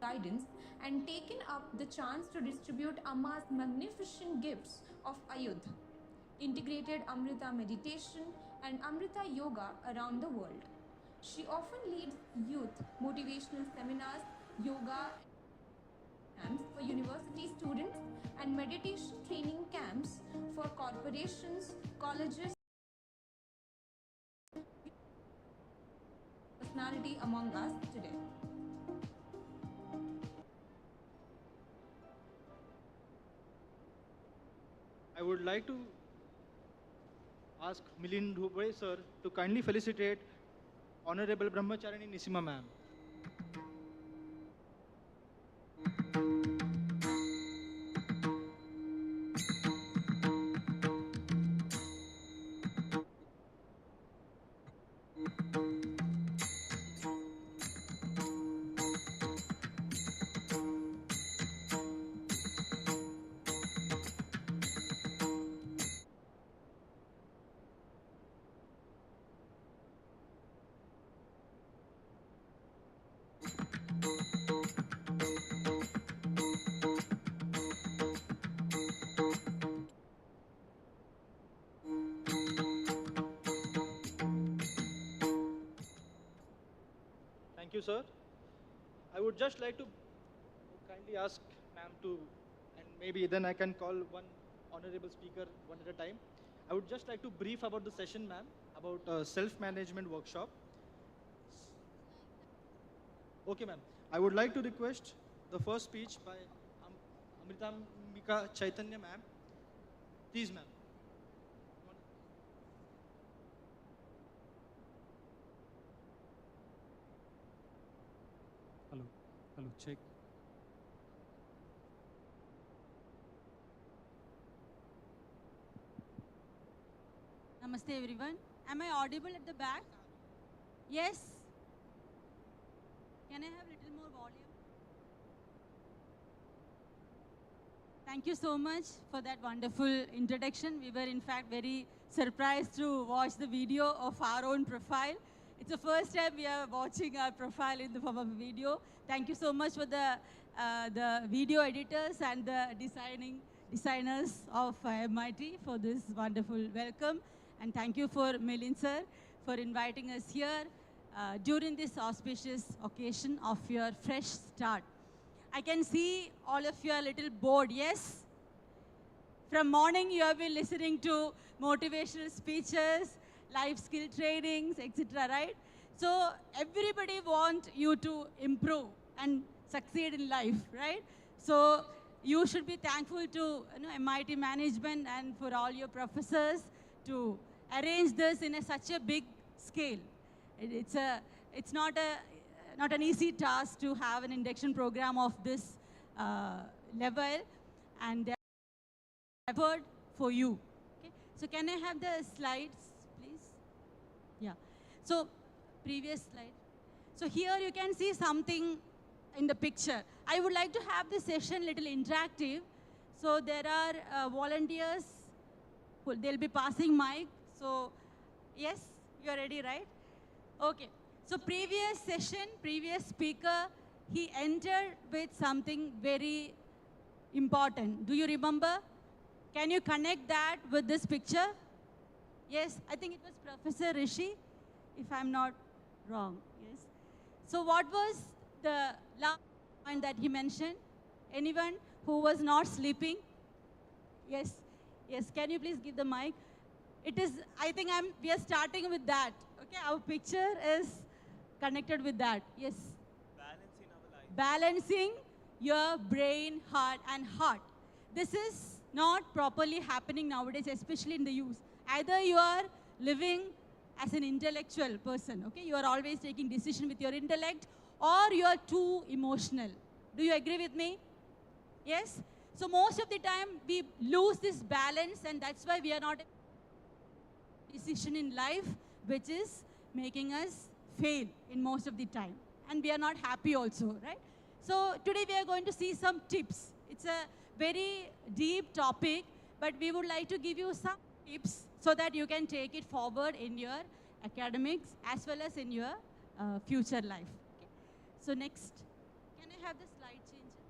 guidance and taken up the chance to distribute Amma's magnificent gifts of Ayudh, integrated Amrita meditation and Amrita yoga around the world. She often leads youth motivational seminars, yoga camps for university students, and meditation training camps for corporations, colleges, personality among us today. I would like to ask Milind Dhubey sir to kindly felicitate Honorable Brahmacharini Nisima ma'am. Thank you, sir. I would just like to kindly ask ma'am to, and maybe then I can call one honorable speaker one at a time. I would just like to brief about the session, ma'am, about self-management workshop. Okay, ma'am. I would like to request the first speech by Amritamika Chaitanya, ma'am. Please, ma'am. Hello, check. Namaste everyone. Am I audible at the back? Yes? Can I have a little more volume? Thank you so much for that wonderful introduction. We were in fact very surprised to watch the video of our own profile. It's the first time we are watching our profile in the form of a video. Thank you so much for the video editors and the designers of MIT for this wonderful welcome. And thank you for Milind sir for inviting us here during this auspicious occasion of your fresh start. I can see all of you are a little bored, yes? From morning you have been listening to motivational speeches, life skill trainings, etc., right? So everybody wants you to improve and succeed in life, right? So you should be thankful to MIT management and for all your professors to arrange this in such a big scale. It's not an easy task to have an induction program of this level, and they have effort for you. Okay? So can I have the slides, please? Yeah. So previous slide. So here you can see something in the picture. I would like to have this session little interactive. So there are volunteers. They'll be passing mic. So yes, you're ready, right? Okay. So previous session, previous speaker, he entered with something very important. Do you remember? Can you connect that with this picture? Yes, I think it was Professor Rishi, if I'm not wrong. Yes. So what was the last point that he mentioned? Anyone who was not sleeping? Yes. Yes, can you please give the mic? It is, I think we are starting with that. Okay, our picture is connected with that. Yes. Balancing our life. Balancing your brain, heart, and heart. This is not properly happening nowadays, especially in the youth. Either you are living as an intellectual person, okay? You are always taking decision with your intellect, or you are too emotional. Do you agree with me? Yes? So most of the time, we lose this balance, and that's why we are not decision in life, which is making us fail in most of the time. And we are not happy also, right? So today we are going to see some tips. It's a very deep topic, but we would like to give you some tips so that you can take it forward in your academics as well as in your future life. Okay. So next, can I I have the slide changer?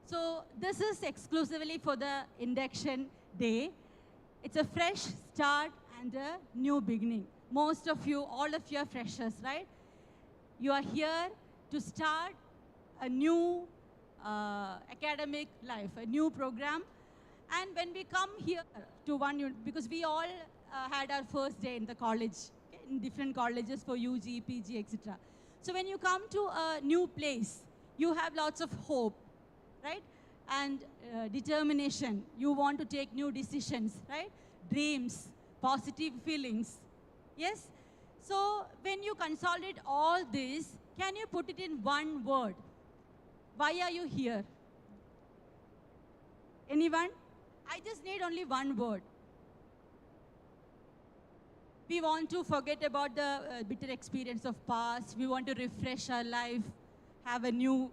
So this is exclusively for the induction day. It's a fresh start and a new beginning. Most of you, all of you are freshers, right? You are here to start a new academic life, a new program. And when we come here to one, because we all had our first day in the college, okay, in different colleges for UG, PG, etc. So when you come to a new place, you have lots of hope, right? And determination. You want to take new decisions, right? Dreams, positive feelings. Yes? So when you consolidate all this, can you put it in one word? Why are you here? Anyone? I just need only one word. We want to forget about the bitter experience of past. We want to refresh our life, have a new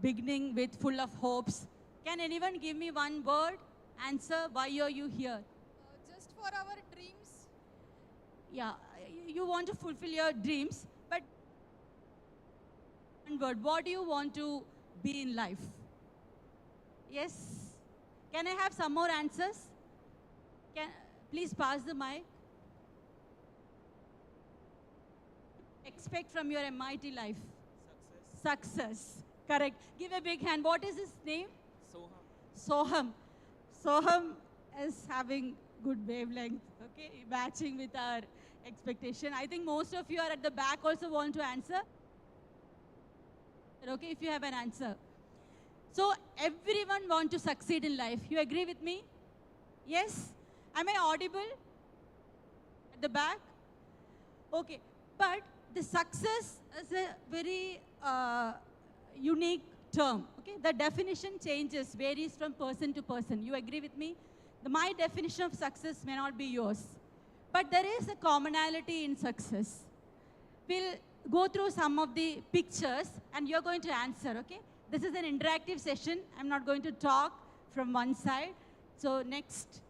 beginning with full of hopes. Can anyone give me one word? Answer, why are you here? Just for our dreams. Yeah, you want to fulfill your dreams, but one word, what do you want to be in life? Yes? Can I have some more answers? Please pass the mic. Expect from your MIT life. Success. Correct. Give a big hand. What is his name? Soham. Soham is having good wavelength, okay, matching with our expectation. I think most of you are at the back also want to answer. Okay, if you have an answer. So everyone wants to succeed in life. You agree with me? Yes? Am I audible? At the back? Okay, but the success is a very unique term. Okay, the definition changes, varies from person to person. You agree with me? My definition of success may not be yours, but there is a commonality in success. We'll go through some of the pictures and you're going to answer, okay? This is an interactive session. I'm not going to talk from one side. So next.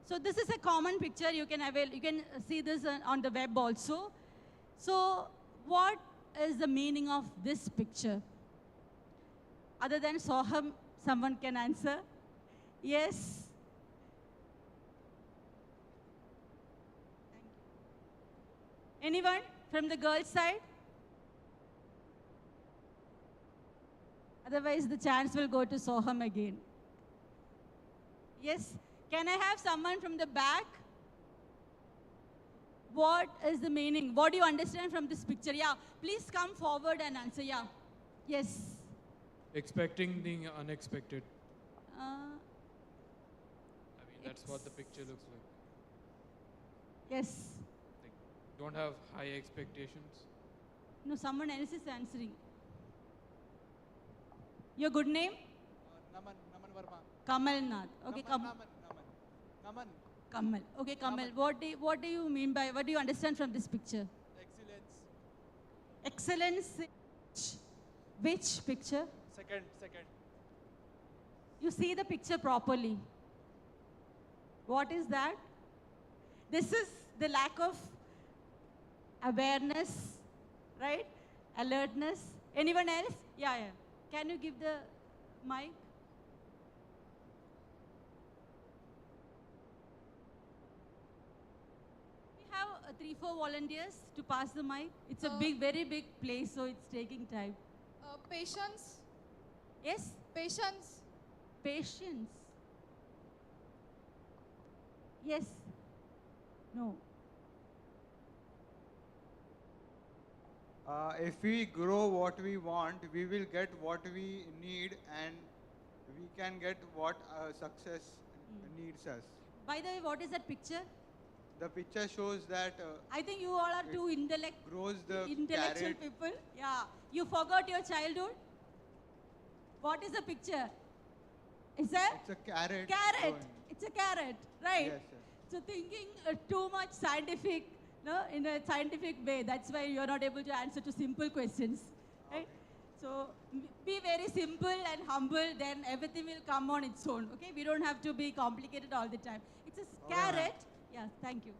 So this is a common picture. You can see this on the web also. So what is the meaning of this picture? Other than Soham, someone can answer? Yes? Thank you. Anyone from the girls' side? Otherwise, the chance will go to Soham again. Yes? Can I have someone from the back? What is the meaning? What do you understand from this picture? Yeah, please come forward and answer. Yeah. Yes. Expecting the unexpected. Uh, That's what the picture looks like. Yes. Like, don't have high expectations. No, someone else is answering. Your good name? Naman Verma. Kamal Nath. Okay, Naman. Kamal. Okay, Kamal. What do you mean by, what do you understand from this picture? Excellence. Excellence. Which picture? Second. You see the picture properly. What is that? This is the lack of awareness, right? Alertness. Anyone else? Yeah. Can you give the mic? We have 3-4 volunteers to pass the mic. It's a very big place, so it's taking time. Patience. Yes? Patience. Patience. Yes. No. If we grow what we want, we will get what we need, and we can get what success needs us. By the way, what is that picture? The picture shows that I think you all are too grows the intellectual carrot. people. Yeah. You forgot your childhood? What is the picture? Is that? It's a carrot. Carrot. growing. It's a carrot, right? Yes, yes. So thinking too much scientific, no, in a scientific way. That's why you're not able to answer to simple questions, right? Okay. So be very simple and humble, then everything will come on its own, okay? We don't have to be complicated all the time. It's a Okay, ma'am. carrot. Yeah, thank you.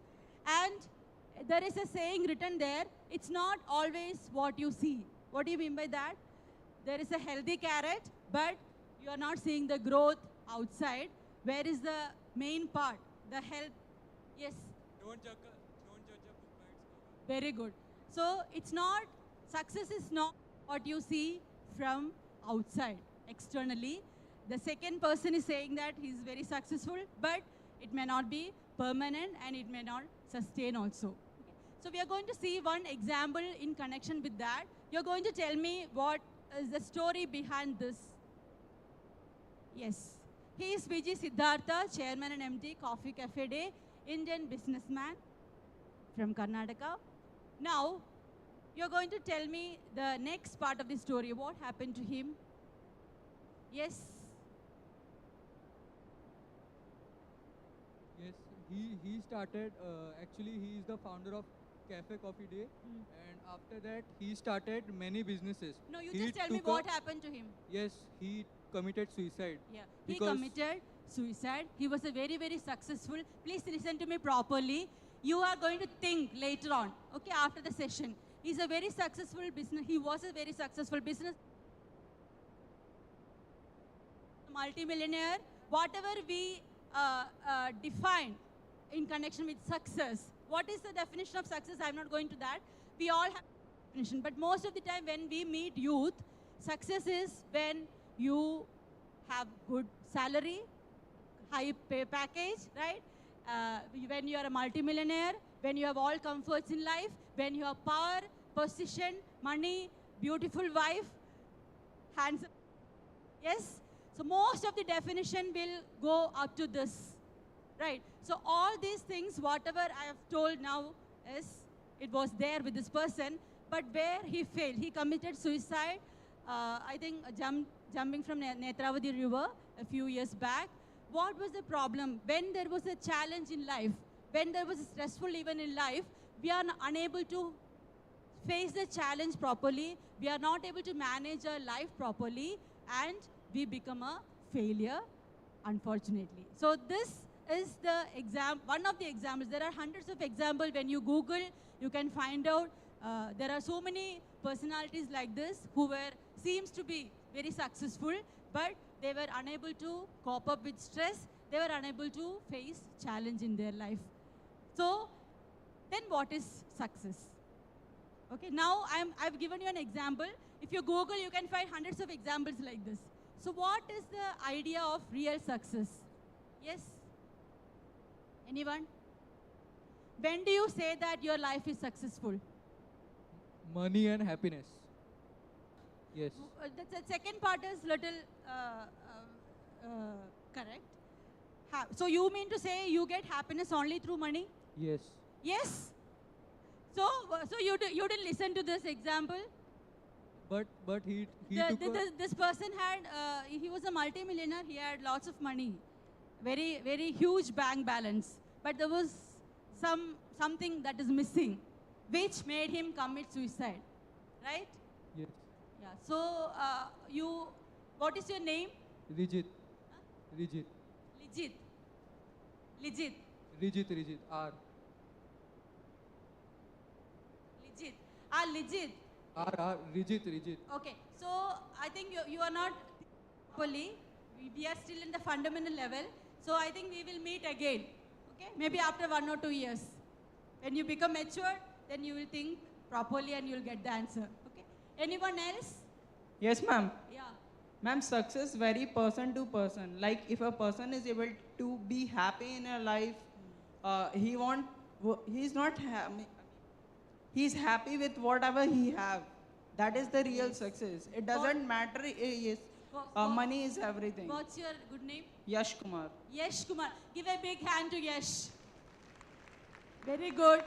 And there is a saying written there, it's not always what you see. What do you mean by that? There is a healthy carrot, but you are not seeing the growth outside. Where is the main part? The health. Yes. Don't judge a book by its cover. Very good. So it's not, success is not what you see from outside, externally. The second person is saying that he's very successful, but it may not be permanent and it may not sustain also. Okay. So we are going to see one example in connection with that. You're going to tell me what is the story behind this. Yes. He is VG Siddhartha, Chairman and MD, Coffee Cafe Day, Indian businessman from Karnataka. Now, you're going to tell me the next part of the story. What happened to him? Yes. Yes, he started, actually he is the founder of Cafe Coffee Day, and after that he started many businesses. No, you He just tell me took a- what happened to him. Yes, he committed suicide. Yeah, he Because- committed suicide. He was a very, very successful. Please listen to me properly. You are going to think later on, okay, after the session. He's a very successful business. He was a very successful business. Multimillionaire. Whatever we define in connection with success. What is the definition of success? I'm not going to that. We all have a definition. But most of the time when we meet youth, success is when you have good salary, high pay package, right? When you are a multimillionaire, when you have all comforts in life, when you have power, position, money, beautiful wife, handsome. Yes? So most of the definition will go up to this, right? So all these things, whatever I have told now is, it was there with this person, but where he failed, he committed suicide, I think jumping from Netravati River a few years back. What was the problem? When there was a challenge in life, when there was a stressful event in life, we are unable to face the challenge properly, we are not able to manage our life properly, and we become a failure, unfortunately. So this is the one of the examples. There are hundreds of examples. When you Google, you can find out there are so many personalities like this who seems to be very successful, but they were unable to cope up with stress. They were unable to face challenge in their life. So then what is success? Okay, now I've given you an example. If you Google, you can find hundreds of examples like this. So what is the idea of real success? Yes? Anyone? When do you say that your life is successful? Money and happiness. Yes. The second part is little correct. So you mean to say you get happiness only through money? Yes. Yes? So you didn't listen to this example? But he took a, This person had, he was a multimillionaire, he had lots of money, very, very huge bank balance. But there was something that is missing, which made him commit suicide, right? yes. Yeah, so what is your name? Rijit. Rijit. Lijit. Lijit. Rijit. R. Lijit. Lijit. R. Rijit. Okay, so I think you are not properly. We are still in the fundamental level. So I think we will meet again. Okay, maybe after 1 or 2 years. When you become mature, then you will think properly and you will get the answer. Okay. Anyone else? Yes, ma'am. Yeah. Ma'am, success vary person to person. Like if a person is able to be happy in a life, he's not happy. He's happy with whatever he have. That is the real success. It doesn't matter. Yes, money is everything. What's your good name? Yash Kumar. Yash Kumar. Give a big hand to Yash. Very good.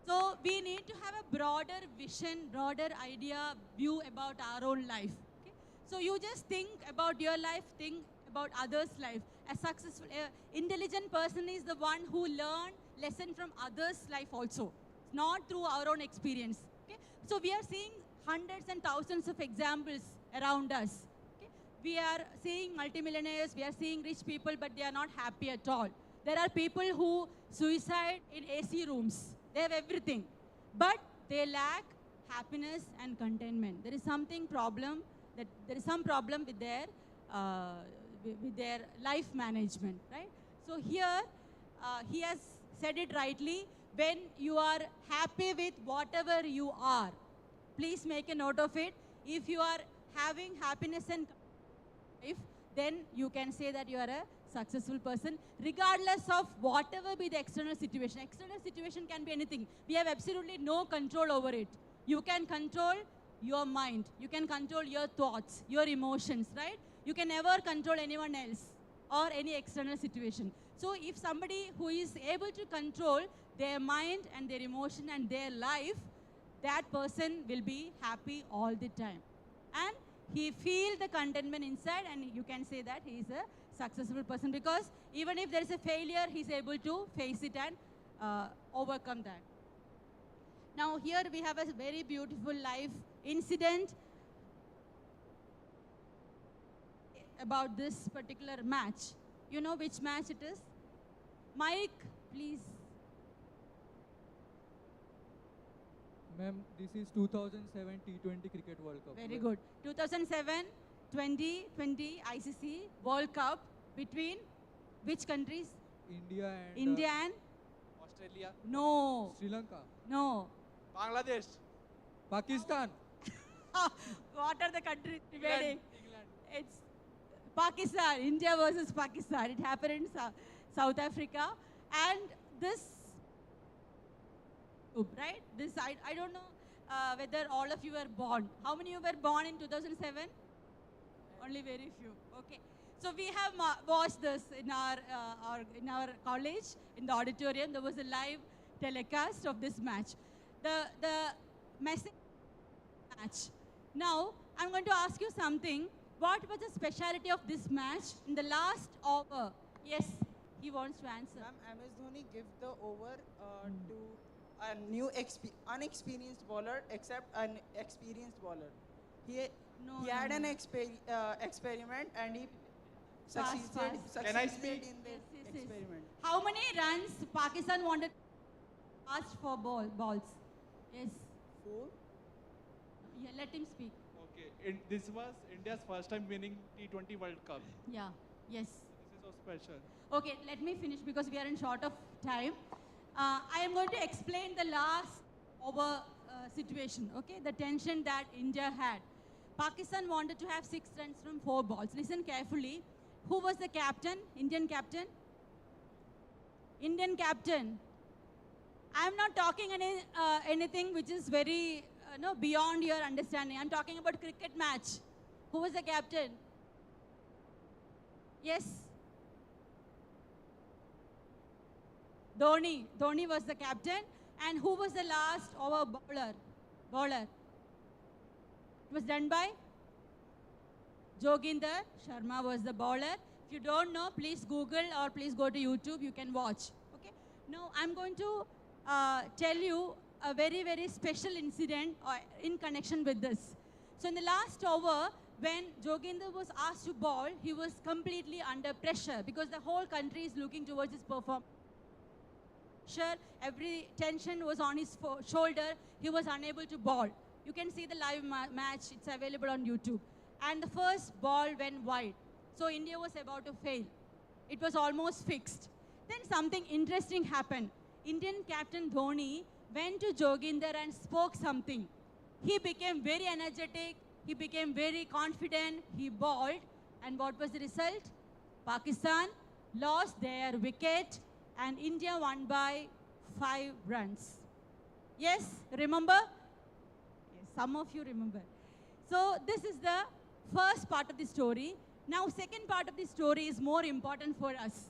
So we need to have a broader vision, broader idea, view about our own life. Okay? So you just think about your life, think about others' life. A successful, intelligent person is the one who learn lesson from others' life also, not through our own experience. Okay? So we are seeing hundreds and thousands of examples around us. Okay? We are seeing multimillionaires, we are seeing rich people, but they are not happy at all. There are people who suicide in AC rooms. They have everything. But they lack happiness and contentment. There is something problem, that there is some problem uh, with their life management, right? So here, he has said it rightly. When you are happy with whatever you are, please make a note of it. If you are having happiness and life, then you can say that you are a successful person, regardless of whatever be the external situation. External situation can be anything. We have absolutely no control over it. You can control your mind. You can control your thoughts, your emotions, right? You can never control anyone else or any external situation. So if somebody who is able to control their mind and their emotion and their life, that person will be happy all the time. And he feel the contentment inside, and you can say that he is a successful person, because even if there is a failure, he is able to face it and overcome that. Now here we have a very beautiful life incident about this particular match. You know which match it is? Mike, please. Ma'am, this is 2007 T20 Cricket World Cup. Very good. 2007 2020 ICC World Cup between which countries? India and India and? Australia, No. Sri Lanka, No. Bangladesh, Pakistan. What are the countries remaining? England. It's Pakistan. India versus Pakistan. It happened in South Africa. And this, right? This, I don't know whether all of you were born. How many of you were born in 2007? Only very few. Okay. So we have watched this in our college, in the auditorium. There was a live telecast of this match. The message match. Now, I'm going to ask you something. What was the speciality of this match in the last over? Yes, he wants to answer. Ma'am, MS Dhoni give the over to a new unexperienced bowler except an experienced bowler. He had an experiment and he succeeded Can I speak? in the Yes, yes, yes. experiment. How many runs Pakistan wanted asked for balls? Yes. 4. Yeah, let him speak. Okay, this was India's first time winning T20 World Cup. Yeah. Yes. This is so special. Okay, let me finish because we are in short of time. I am going to explain the last over situation, okay? The tension that India had. Pakistan wanted to have 6 runs from 4 balls. Listen carefully. Who was the captain? Indian captain? Indian captain. I am not talking anything which is very beyond your understanding. I'm talking about cricket match. Who was the captain? Yes. Dhoni. Dhoni was the captain. And who was the last over bowler? It was done by Joginder Sharma was the bowler. If you don't know, please Google or please go to YouTube. You can watch. Okay. Now I'm going to tell you a very, very special incident in connection with this. So in the last over, when Joginder was asked to bowl, he was completely under pressure because the whole country is looking towards his performance. Sure, every tension was on his shoulder. He was unable to bowl. You can see the live match. It's available on YouTube. And the first ball went wide. So India was about to fail. It was almost fixed. Then something interesting happened. Indian captain Dhoni went to Joginder and spoke something. He became very energetic. He became very confident. He bowled. And what was the result? Pakistan lost their wicket and India won by 5 runs. Yes, remember? Yes, some of you remember. So this is the first part of the story. Now, second part of the story is more important for us.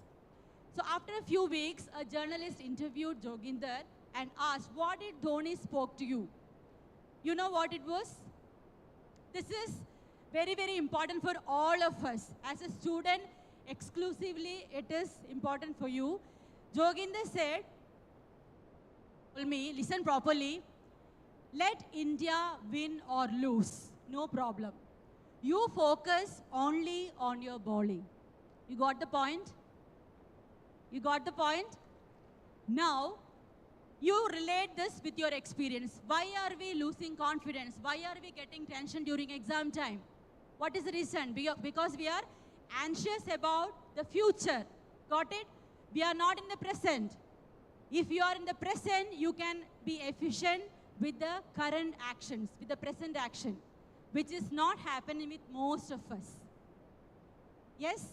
So after a few weeks, a journalist interviewed Joginder and asked, what did Dhoni spoke to you? You know what it was? This is very, very important for all of us. As a student, exclusively, it is important for you. Joginder said, told me, listen properly, let India win or lose, no problem. You focus only on your bowling. You got the point? You got the point? Now, You relate this with your experience. Why are we losing confidence? Why are we getting tension during exam time? What is the reason? Because we are anxious about the future. Got it? We are not in the present. If you are in the present, you can be efficient with the current actions, with the present action, which is not happening with most of us. Yes?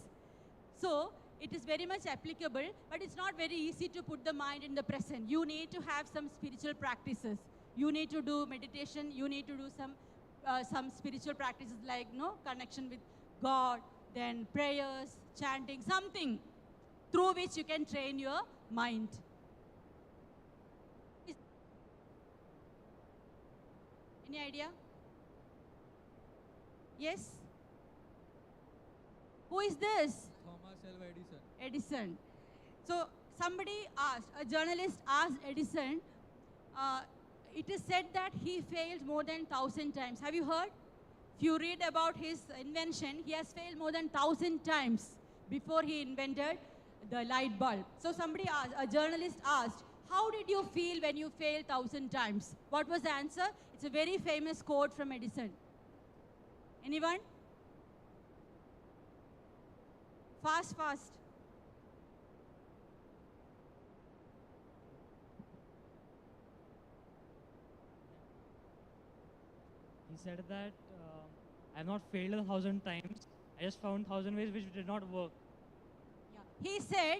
So, it is very much applicable, but it's not very easy to put the mind in the present. You need to have some spiritual practices. You need to do meditation. You need to do some spiritual practices like connection with God, then prayers, chanting, something through which you can train your mind. Any idea? Yes? Who is this? Thomas Alva Edison. Edison. So somebody asked, a journalist asked Edison, it is said that he failed more than 1,000 times. Have you heard? If you read about his invention, he has failed more than 1,000 times before he invented the light bulb. So somebody asked, a journalist asked, how did you feel when you failed 1,000 times? What was the answer? It's a very famous quote from Edison. Anyone? Fast, fast. He said that I have not failed 1,000 times. I just found 1,000 ways which did not work. Yeah. He said,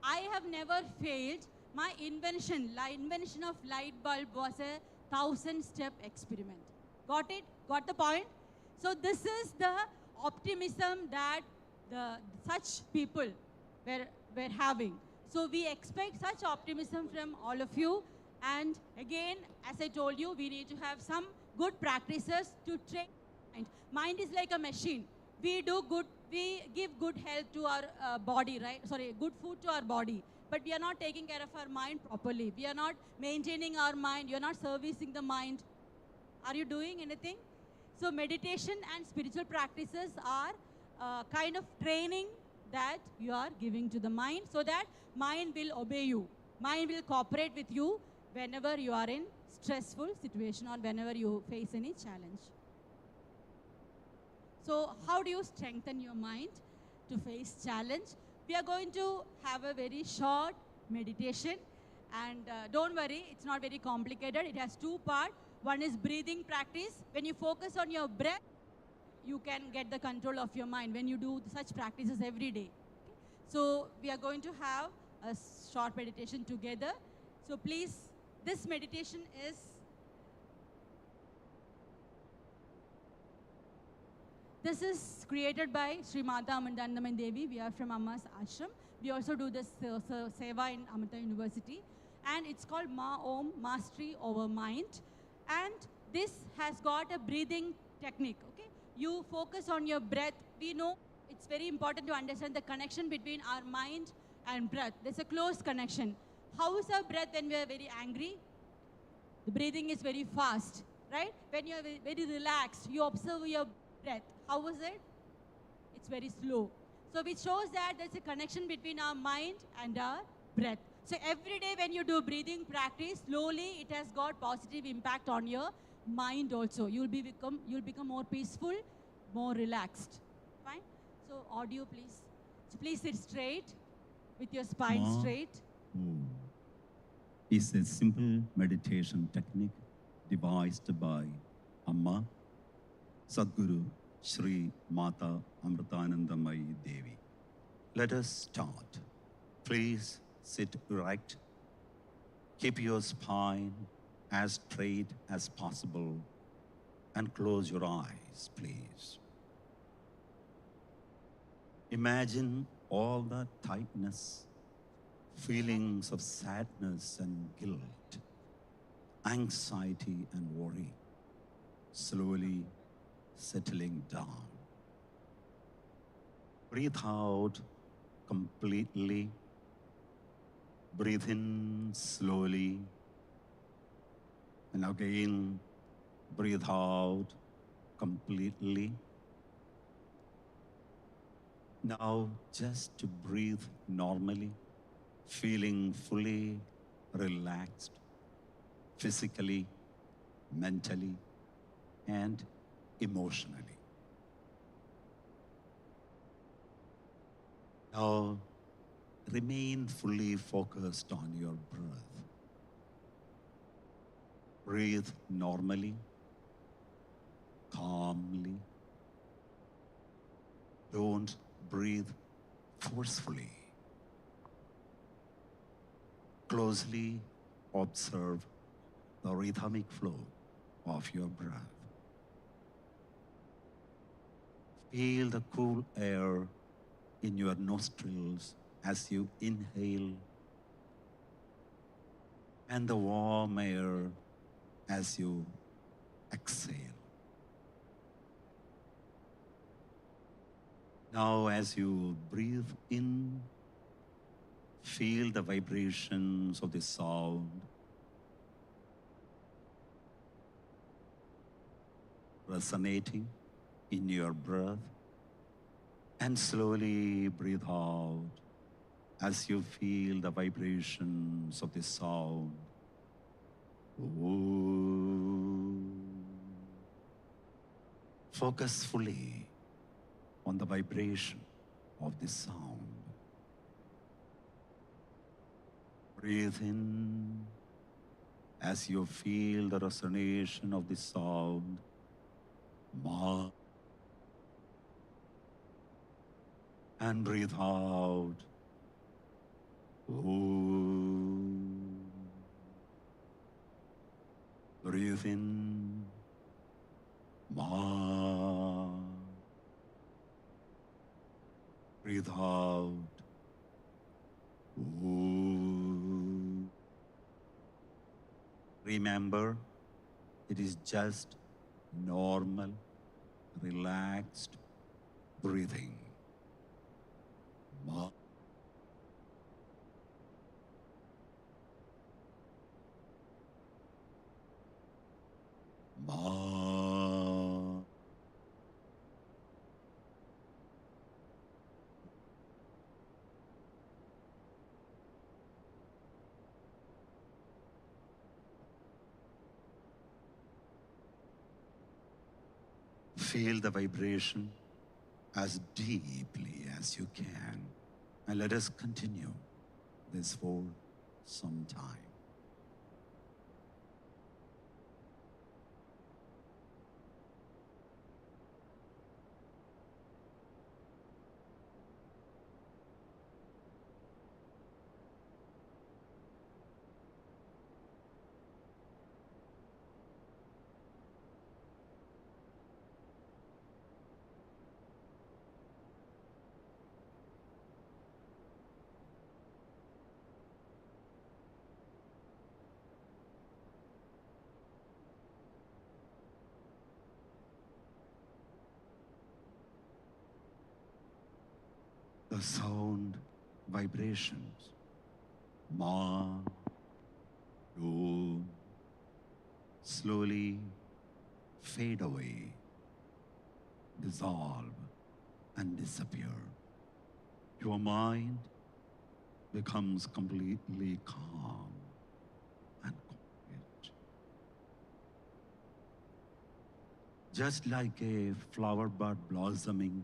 I have never failed. My invention of light bulb was a 1,000-step experiment. Got it? Got the point? So this is the optimism that such people were having. So we expect such optimism from all of you. And again, as I told you, we need to have some good practices to train mind. Mind is like a machine. We give good health to our body, right? Sorry, good food to our body. But we are not taking care of our mind properly. We are not maintaining our mind. You are not servicing the mind. Are you doing anything? So meditation and spiritual practices are kind of training that you are giving to the mind so that mind will obey you. Mind will cooperate with you whenever you are in stressful situation or whenever you face any challenge. So how do you strengthen your mind to face challenge? We are going to have a very short meditation, and don't worry, it's not very complicated. It has two parts. One is breathing practice. When you focus on your breath, you can get the control of your mind when you do such practices every day. Okay? So we are going to have a short meditation together. So please, this meditation is created by Sri Mata Amritandamayi Devi. We are from Amma's ashram. We also do this seva in Amrita University. And it's called Ma Om, Mastery Over Mind. And this has got a breathing technique, okay? You focus on your breath. We know it's very important to understand the connection between our mind and breath. There's a close connection. How is our breath when we are very angry? The breathing is very fast, right? When you are very relaxed, you observe your breath. How is it? It's very slow. So which shows that there's a connection between our mind and our breath. So every day when you do breathing practice, slowly it has got positive impact on your mind also. You'll become more peaceful, more relaxed. Fine? So audio please. So please sit straight with your spine straight. Is a simple meditation technique devised by Amma Sadguru Sri Mata Amritandamayi Devi. Let us start. Please sit erect. Keep your spine as straight as possible and close your eyes, please. Imagine all the tightness, feelings of sadness and guilt, anxiety and worry slowly settling down. Breathe out completely. Breathe in slowly. And again, breathe out completely. Now, just to breathe normally, feeling fully relaxed, physically, mentally, and emotionally. Now, remain fully focused on your breath. Breathe normally, calmly. Don't breathe forcefully. Closely observe the rhythmic flow of your breath. Feel the cool air in your nostrils as you inhale and the warm air as you exhale. Now, as you breathe in, feel the vibrations of the sound resonating in your breath, and slowly breathe out as you feel the vibrations of the sound. Ooh. Focus fully on the vibration of the sound. Breathe in as you feel the resonation of the sound. Ma. And breathe out. Ooh. Breathe in. Ma. Breathe out. Ooh. Remember, it is just normal, relaxed breathing. Ma. Ma. Feel the vibration as deeply as you can. And let us continue this for some time. The sound vibrations, ma, do, slowly fade away, dissolve, and disappear. Your mind becomes completely calm and quiet. Just like a flower bud blossoming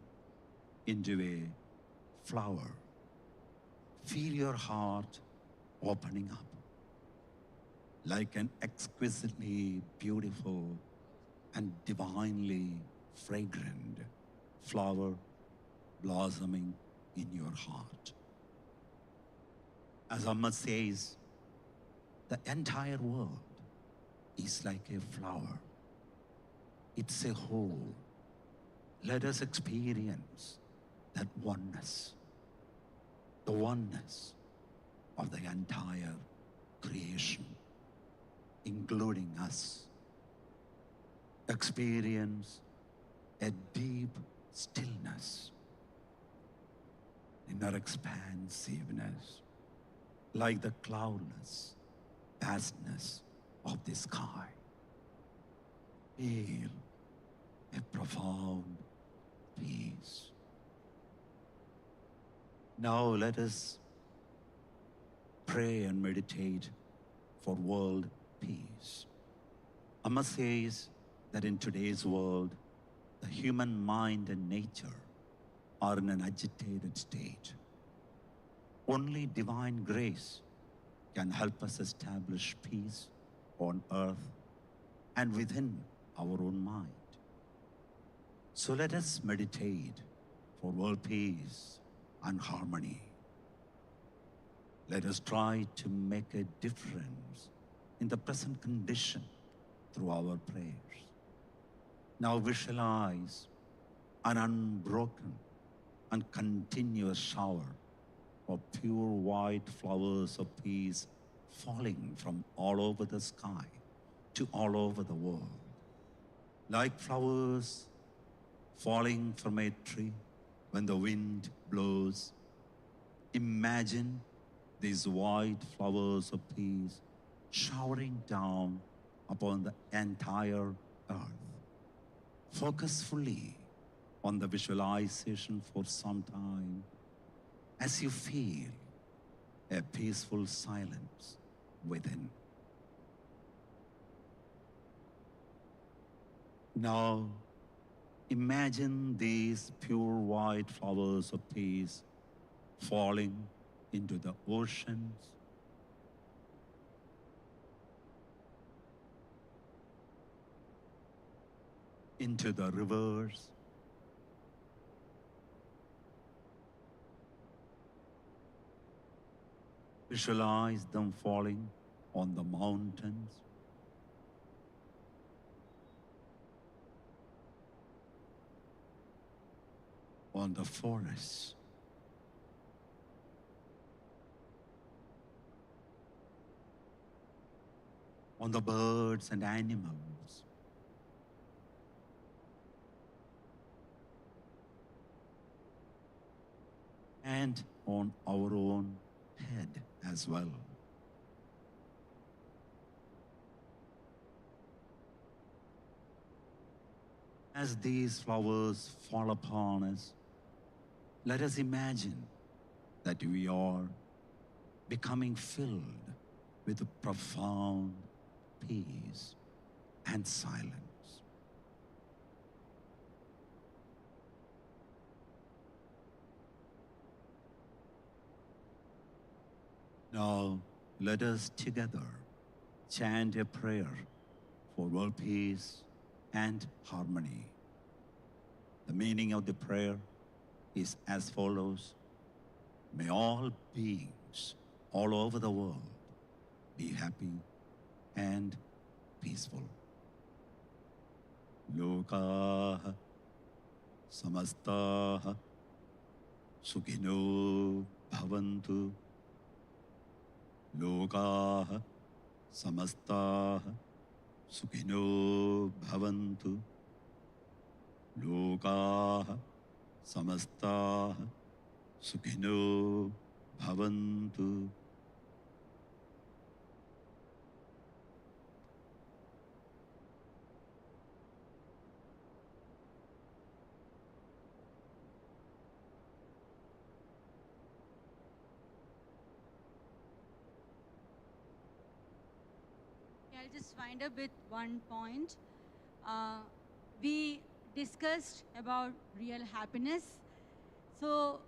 into a flower, feel your heart opening up like an exquisitely beautiful and divinely fragrant flower blossoming in your heart. As Amma says, the entire world is like a flower. It's a whole. Let us experience that oneness, the oneness of the entire creation, including us. Experience a deep stillness, inner expansiveness, like the cloudless vastness of the sky. Feel a profound peace. Now let us pray and meditate for world peace. Amma says that in today's world, the human mind and nature are in an agitated state. Only divine grace can help us establish peace on earth and within our own mind. So let us meditate for world peace and harmony. Let us try to make a difference in the present condition through our prayers. Now visualize an unbroken and continuous shower of pure white flowers of peace falling from all over the sky to all over the world. Like flowers falling from a tree when the wind blows, imagine these white flowers of peace showering down upon the entire earth. Focus fully on the visualization for some time as you feel a peaceful silence within. Now, imagine these pure white flowers of peace falling into the oceans, into the rivers, visualize them falling on the mountains, on the forests, on the birds and animals, and on our own head as well. As these flowers fall upon us, let us imagine that we are becoming filled with a profound peace and silence. Now, let us together chant a prayer for world peace and harmony. The meaning of the prayer is as follows: may all beings all over the world be happy and peaceful. Lokaha samastaha sukhino bhavantu. Lokaha samastaha sukhino bhavantu. Lokaha samastaha sukhino bhavantu. I'll just wind up with one point. We discussed about real happiness. So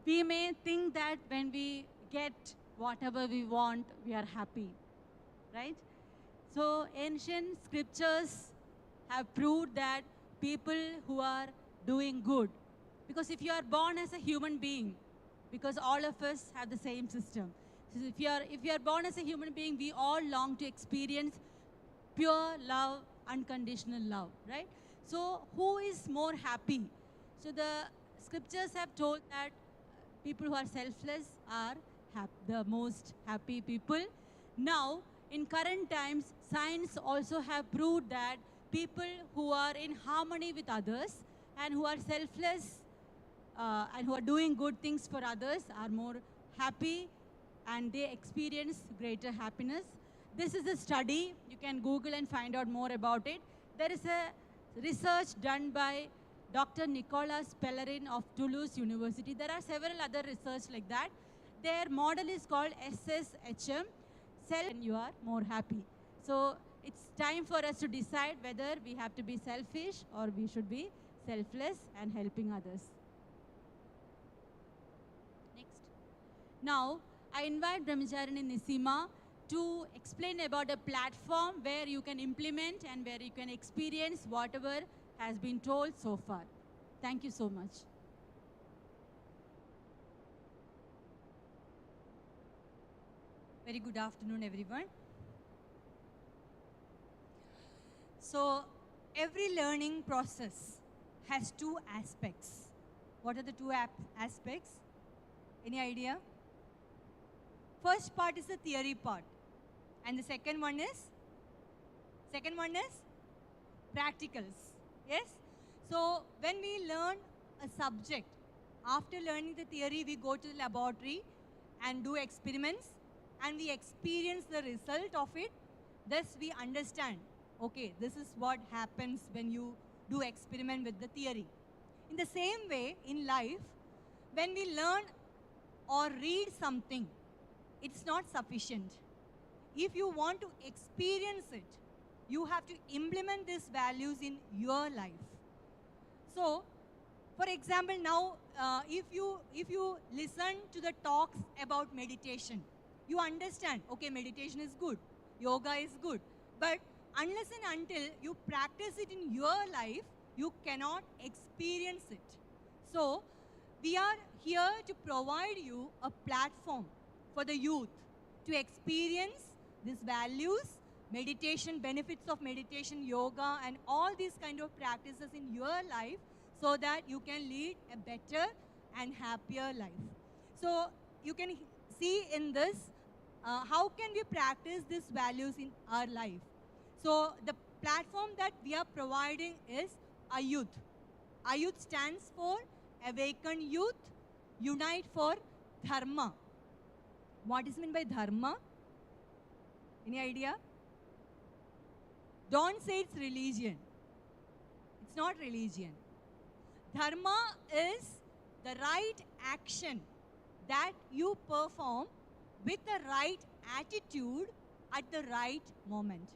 we may think that when we get whatever we want, we are happy, right? So ancient scriptures have proved that people who are doing good, because if you are born as a human being, because all of us have the same system. So if you are born as a human being, we all long to experience pure love, unconditional love, right? So who is more happy? So the scriptures have told that people who are selfless are the most happy people. Now, in current times, science also have proved that people who are in harmony with others and who are selfless and who are doing good things for others are more happy and they experience greater happiness. This is a study. You can Google and find out more about it. There is a research done by Dr. Nicolas Pellerin of Toulouse University. There are several other research like that. Their model is called SSHM, self and you are more happy. So it's time for us to decide whether we have to be selfish or we should be selfless and helping others. Next. Now, I invite Brahmacharini Nisima to explain about a platform where you can implement and where you can experience whatever has been told so far. Thank you so much. Very good afternoon, everyone. So, every learning process has two aspects. What are the two aspects? Any idea? First part is the theory part. And the second one is practicals. Yes? So, when we learn a subject, after learning the theory, we go to the laboratory and do experiments and we experience the result of it. Thus, we understand, okay, this is what happens when you do experiment with the theory. In the same way, in life, when we learn or read something, it's not sufficient. If you want to experience it, you have to implement these values in your life. So, for example, now, if you listen to the talks about meditation, you understand, okay, meditation is good, yoga is good, but unless and until you practice it in your life, you cannot experience it. So, we are here to provide you a platform for the youth to experience these values, meditation, benefits of meditation, yoga, and all these kind of practices in your life so that you can lead a better and happier life. So, you can see in this, how can we practice these values in our life? So, the platform that we are providing is Ayudh. Ayudh stands for Awaken Youth, Unite for Dharma. What is meant by Dharma? Any idea? Don't say it's religion. It's not religion. Dharma is the right action that you perform with the right attitude at the right moment.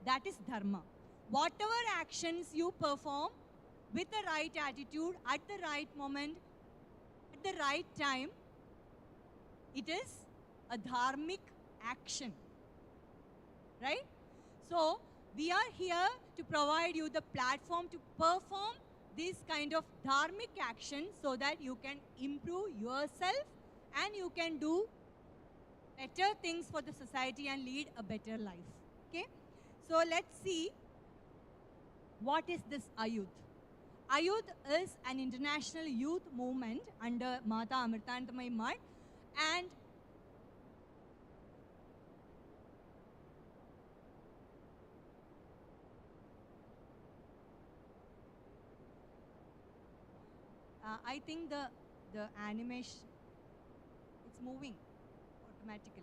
That is Dharma. Whatever actions you perform with the right attitude at the right moment, at the right time, it is a dharmic action. Right? So, we are here to provide you the platform to perform this kind of dharmic action so that you can improve yourself and you can do better things for the society and lead a better life. Okay? So, let's see what is this Ayudh. Ayudh is an international youth movement under Mata Amritanandamayi Math, and I think the animation, it's moving automatically.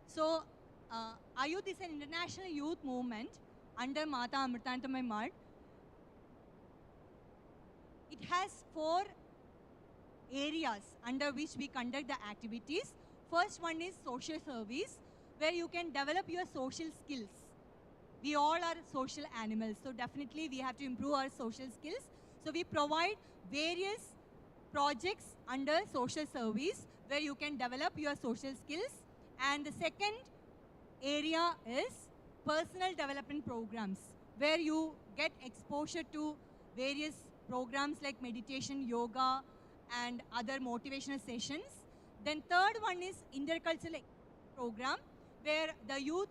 So, Ayudh is an international youth movement under Mata Amritanandamayi Math. It has 4 areas under which we conduct the activities. First one is social service, where you can develop your social skills. We all are social animals, so definitely we have to improve our social skills. So we provide various projects under social service where you can develop your social skills. And the second area is personal development programs, where you get exposure to various programs like meditation, yoga, and other motivational sessions. Then third one is intercultural program, where the youth,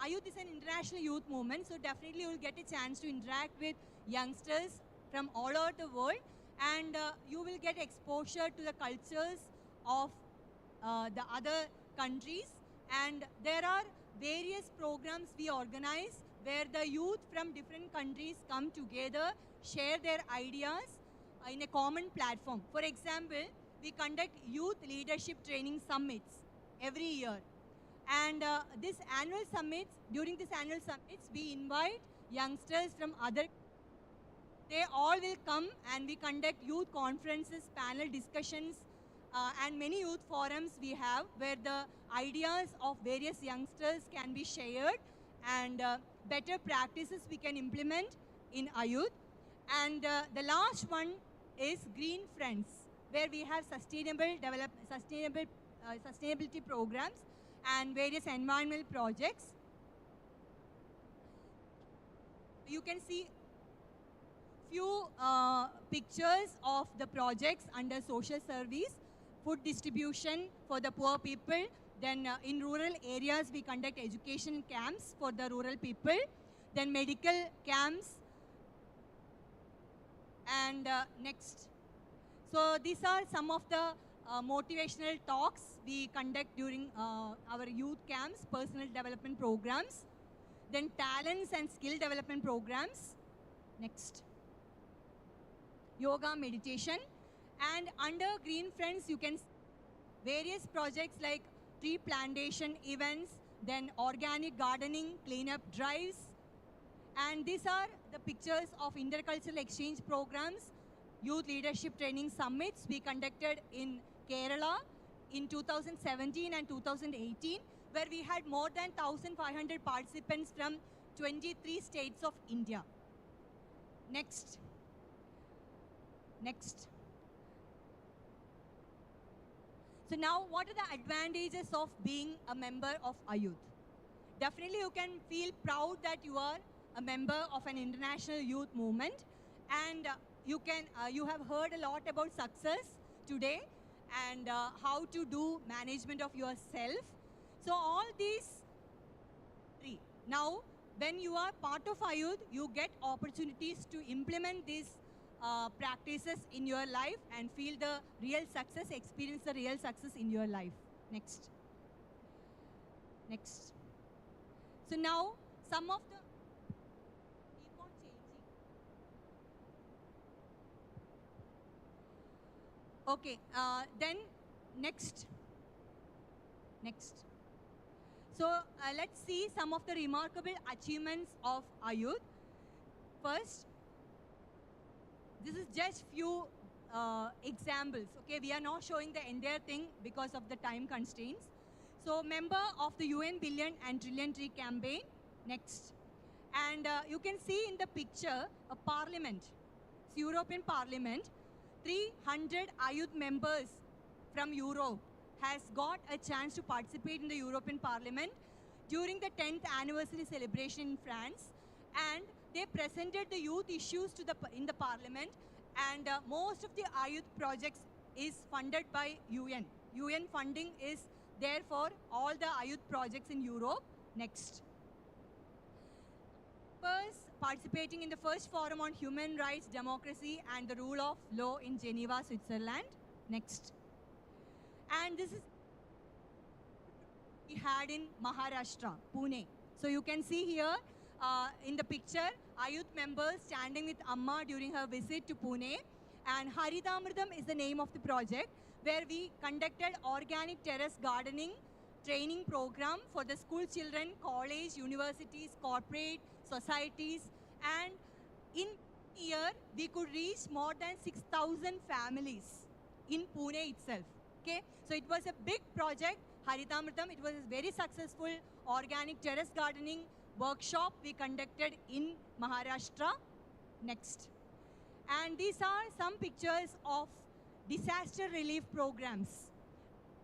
Ayudh is an international youth movement, so definitely you will get a chance to interact with youngsters from all over the world, and you will get exposure to the cultures of the other countries. And there are various programs we organize where the youth from different countries come together, share their ideas in a common platform. For example, we conduct youth leadership training summits every year. And this annual summits, during this annual summits, we invite youngsters from other. They all will come and we conduct youth conferences, panel discussions, and many youth forums we have where the ideas of various youngsters can be shared and better practices we can implement in Ayuth. And the last one is Green Friends, where we have sustainability programs and various environmental projects. You can see few pictures of the projects under social service, food distribution for the poor people. Then in rural areas, we conduct education camps for the rural people. Then medical camps. And next. So these are some of the motivational talks we conduct during our youth camps, personal development programs. Then talents and skill development programs. Next. Yoga, meditation. And under Green Friends, you can see various projects like tree plantation events, then organic gardening, cleanup drives. And these are the pictures of intercultural exchange programs, youth leadership training summits we conducted in Kerala in 2017 and 2018, where we had more than 1,500 participants from 23 states of India. Next. Next. So now, what are the advantages of being a member of Ayuth? Definitely, you can feel proud that you are a member of an international youth movement, and you have heard a lot about success today and how to do management of yourself. So all these three. Now, when you are part of Ayuth, you get opportunities to implement these practices in your life and feel the real success, experience the real success in your life. Next. Next. So now, some of the keep on changing. Okay, then next. Next. So let's see some of the remarkable achievements of Ayuth. First, this is just few examples. Okay, we are not showing the entire thing because of the time constraints. So, member of the UN Billion and Trillion Tree Campaign. Next. And you can see in the picture a parliament. It's European Parliament. 300 Ayuth members from Europe has got a chance to participate in the European Parliament during the 10th anniversary celebration in France. And they presented the youth issues to in the Parliament. And most of the Ayuth projects is funded by UN. UN funding is there for all the Ayuth projects in Europe. Next. First, participating in the first forum on human rights, democracy, and the rule of law in Geneva, Switzerland. Next. And this is we had in Maharashtra, Pune. So you can see here in the picture, Ayuth members standing with Amma during her visit to Pune. And Haridamridam is the name of the project, where we conducted organic terrace gardening training program for the school children, college, universities, corporate, societies. And in a year, we could reach more than 6,000 families in Pune itself. Okay, so it was a big project, Haridamridam. It was a very successful organic terrace gardening workshop we conducted in Maharashtra. Next. And these are some pictures of disaster relief programs.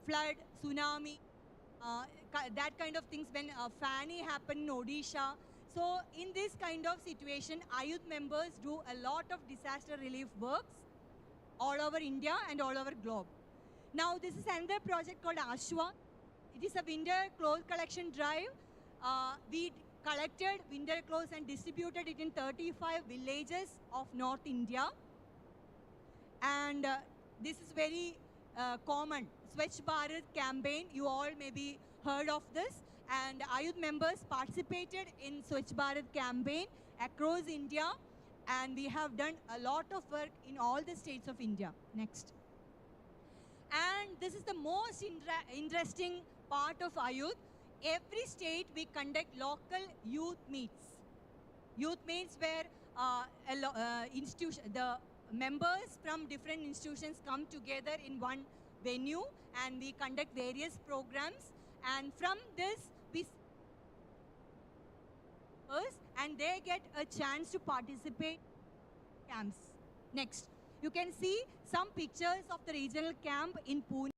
Flood, tsunami, that kind of things when Fani happened in Odisha. So in this kind of situation, Ayuth members do a lot of disaster relief works all over India and all over globe. Now this is another project called Ashwa. It is a winter clothes collection drive. We collected winter clothes and distributed it in 35 villages of North India. And this is very common. Swachh Bharat campaign, you all maybe heard of this. And Ayuth members participated in Swachh Bharat campaign across India. And we have done a lot of work in all the states of India. Next. And this is the most interesting part of Ayuth. Every state we conduct local youth meets. Youth meets where the members from different institutions come together in one venue and we conduct various programs. And from this, and they get a chance to participate in camps. Next, you can see some pictures of the regional camp in Pune.